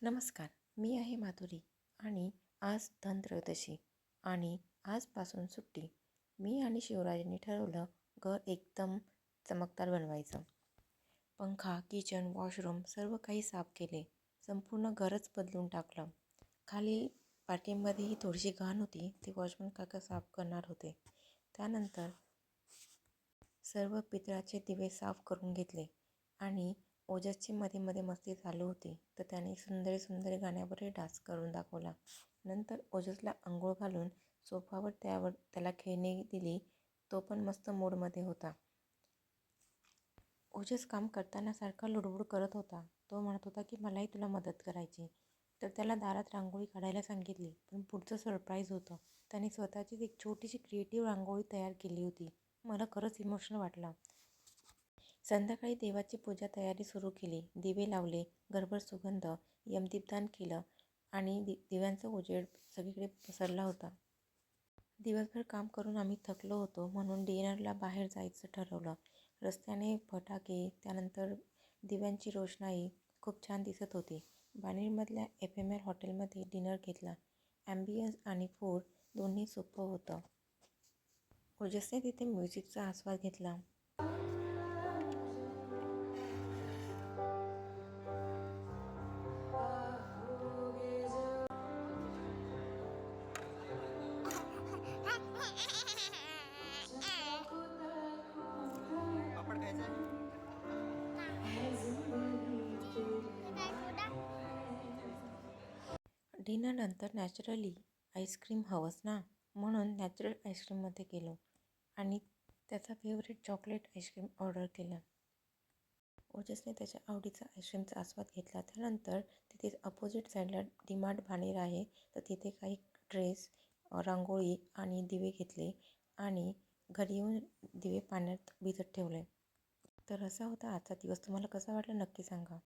नमस्कार, मी आहे माधुरी आणि आज धनत्रयोदशी आणि आजपासून सुट्टी. मी आणि शिवराजांनी ठरवलं घर एकदम चमकदार बनवायचं. पंखा, किचन, वॉशरूम सर्व काही साफ केले. संपूर्ण घरच बदलून टाकलं. खाली पार्किंगमध्येही थोडीशी घाण होती, ती वॉचमन काका साफ करणार होते. त्यानंतर सर्व पितळाचे दिवे साफ करून घेतले आणि ओजसची मध्ये मध्ये मस्ती चालू होती, तर त्याने सुंदर सुंदर गाण्यावरही डान्स करून दाखवला. नंतर ओजसला अंघोळ घालून सोफावर त्याला खेळणी दिली. तो पण मस्त मूडमध्ये होता. ओजस काम करताना सारखा लुडबुड करत होता. तो म्हणत होता की मलाही तुला मदत करायची. तर त्याला दारात रांगोळी काढायला सांगितली. पण पुढचं सरप्राईज होतं. त्याने स्वतःचीच एक छोटीशी क्रिएटिव्ह रांगोळी तयार केली होती. मला खरंच इमोशनल वाटलं. संध्याकाळी देवाची पूजा तयारी सुरू केली. दिवे लावले, घरभर सुगंध, यमदीपदान केलं आणि दिव्यांचा उजेड सगळीकडे पसरला होता. दिवसभर काम करून आम्ही थकलो होतो, म्हणून डिनरला बाहेर जायचं ठरवलं. रस्त्याने फटाके, त्यानंतर दिव्यांची रोषणाई खूप छान दिसत होती. बाणेरमधल्या FML हॉटेलमध्ये डिनर घेतला. ॲम्बियन्स आणि फूड दोन्ही सोपं होतं. ओजसने तिथे म्युझिकचा आस्वाद घेतला. पापड खायचा आहे. डिनरनंतर नॅचरली आईस्क्रीम हवंच ना, म्हणून नॅचरल आईस्क्रीममध्ये गेलो आणि त्याचा फेवरेट चॉकलेट आईस्क्रीम ऑर्डर केलं. ओजसने त्याच्या आवडीचा आईस्क्रीमचा आस्वाद घेतला. त्यानंतर तिथे अपोजिट साईडला डीमार्ट बाणेर आहे, तर तिथे काही ड्रेस, रांगोळी आणि दिवे घेतले आणि घरी येऊन दिवे पाण्यात भिजत ठेवले. तर असा होता आजचा दिवस. तुम्हाला कसा वाटला नक्की सांगा.